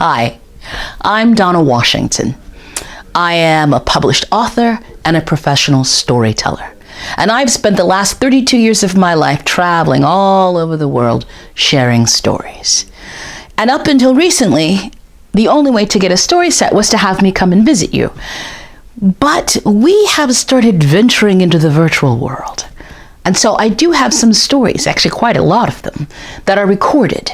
Hi, I'm Donna Washington. I am a published author and a professional storyteller. And I've spent the last 32 years of my life traveling all over the world sharing stories. And up until recently, the only way to get a story set was to have me come and visit you. But we have started venturing into the virtual world. And so I do have some stories, actually quite a lot of them, that are recorded.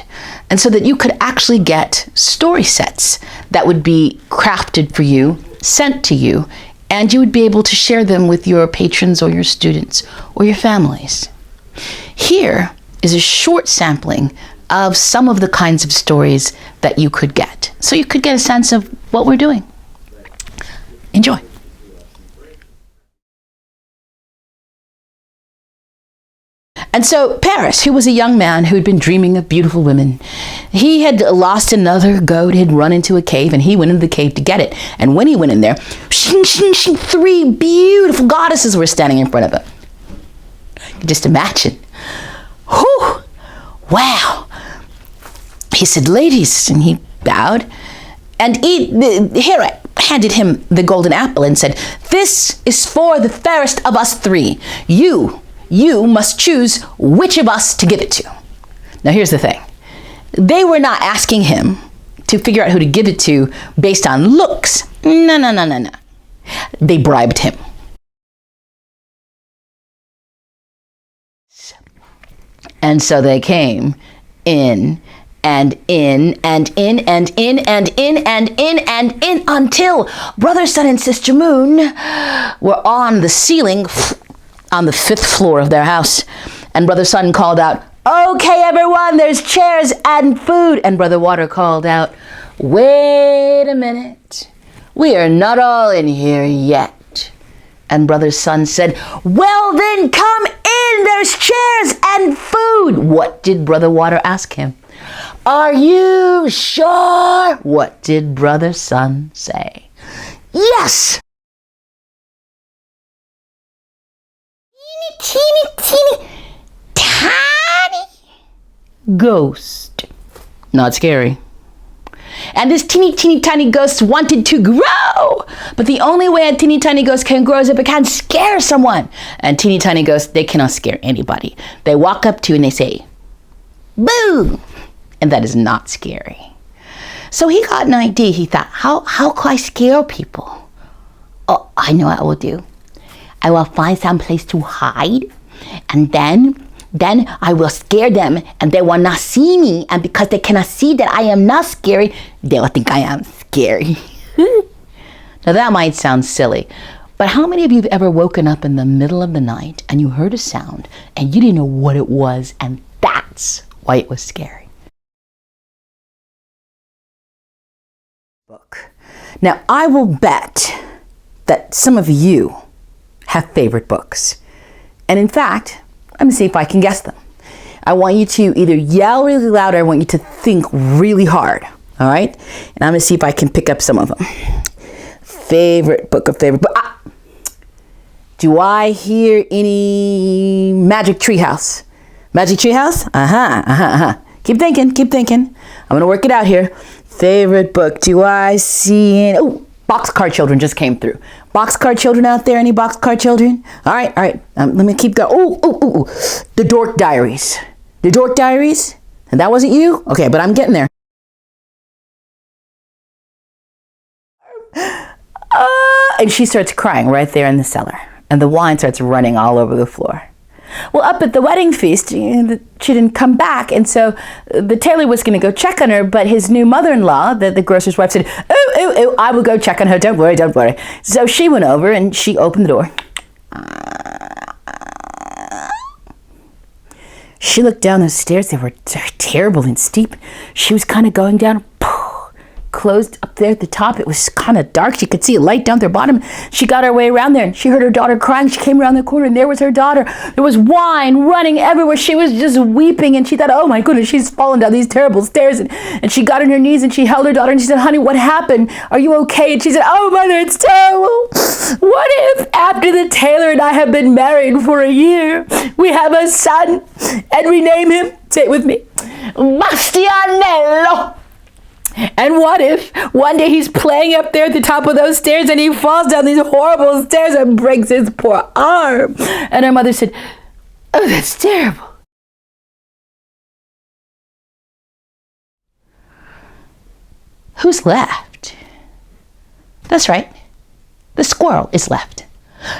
And so that you could actually get story sets that would be crafted for you, sent to you, and you would be able to share them with your patrons or your students or your families. Here is a short sampling of some of the kinds of stories that you could get. So you could get a sense of what we're doing. Enjoy. And so Paris, who was a young man who had been dreaming of beautiful women, he had lost another goat, had run into a cave, and he went into the cave to get it. And when he went in there, shing, shing, shing, 3 beautiful goddesses were standing in front of him. Just imagine. Whew! Wow! He said, ladies, and he bowed, and here I handed him the golden apple and said, this is for the fairest of us 3. You must choose which of us to give it to. Now here's the thing. They were not asking him to figure out who to give it to based on looks. No. They bribed him. And so they came in and in and in and in and in and in and in until Brother Sun and Sister Moon were on the ceiling on the 5th floor of their house. And Brother Sun called out, okay, everyone, there's chairs and food. And Brother Water called out, wait a minute. We are not all in here yet. And Brother Sun said, well, then come in. There's chairs and food. What did Brother Water ask him? Are you sure? What did Brother Sun say? Yes. Teeny, tiny ghost. Not scary. And this teeny, tiny ghost wanted to grow. But the only way a teeny, tiny ghost can grow is if it can scare someone. And teeny, tiny ghosts, they cannot scare anybody. They walk up to you and they say, boo! And that is not scary. So he got an idea. He thought, how can I scare people? Oh, I know what I will do. I will find some place to hide, and then I will scare them, and they will not see me. And because they cannot see that I am not scary, they will think I am scary. Now that might sound silly, but how many of you have ever woken up in the middle of the night and you heard a sound and you didn't know what it was, and that's why it was scary? Book. Now I will bet that some of you have favorite books. And in fact, let me see if I can guess them. I want you to either yell really loud or I want you to think really hard. All right? And I'm going to see if I can pick up some of them. Favorite book. Do I hear any Magic Treehouse? Magic Treehouse? Keep thinking. I'm going to work it out here. Favorite book. Do I see any... Oh, Boxcar Children just came through. Boxcar Children out there? Any Boxcar Children? All right. Let me keep going. Oh. The Dork Diaries. The Dork Diaries? And that wasn't you? Okay, but I'm getting there. And she starts crying right there in the cellar. And the wine starts running all over the floor. Well, up at the wedding feast, she didn't come back, and so the tailor was going to go check on her, but his new mother-in-law, the grocer's wife, said, oh, I will go check on her, don't worry. So she went over, and she opened the door. She looked down the stairs. They were terrible and steep. She was kind of going down, closed up there at the top. It was kind of dark. She could see a light down at the bottom. She got her way around there, and she heard her daughter crying. She came around the corner, and there was her daughter. There was wine running everywhere. She was just weeping, and she thought, oh my goodness, she's fallen down these terrible stairs. And she got on her knees, and she held her daughter, and she said, honey, what happened? Are you okay? And she said, oh mother, it's terrible. What if after the tailor and I have been married for a year, we have a son, and we name him, say it with me, Bastianello. And what if one day he's playing up there at the top of those stairs and he falls down these horrible stairs and breaks his poor arm? And her mother said, oh, that's terrible. Who's left? That's right. The squirrel is left.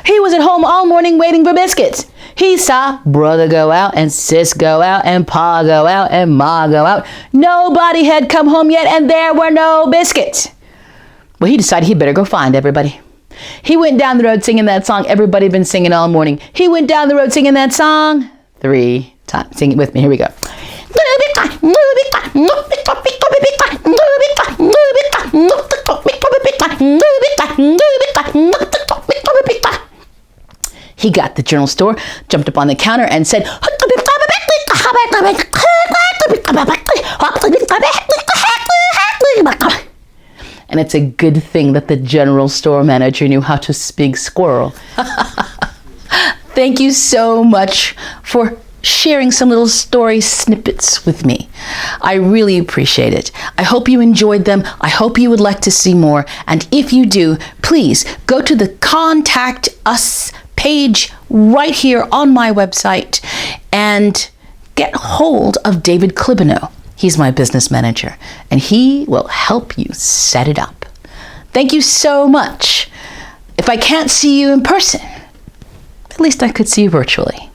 He was at home all morning waiting for biscuits. He saw brother go out and sis go out and pa go out and ma go out. Nobody had come home yet and there were no biscuits. Well, he decided he better go find everybody. He went down the road singing that song everybody had been singing all morning. He went down the road singing that song 3 times. Sing it with me. Here we go. He got the journal store, jumped up on the counter and said, and it's a good thing that the general store manager knew how to speak squirrel. Thank you so much for sharing some little story snippets with me. I really appreciate it. I hope you enjoyed them. I hope you would like to see more. And if you do, please go to the Contact Us page right here on my website and get hold of David Clibano. He's my business manager, and he will help you set it up. Thank you so much. If I can't see you in person, at least I could see you virtually.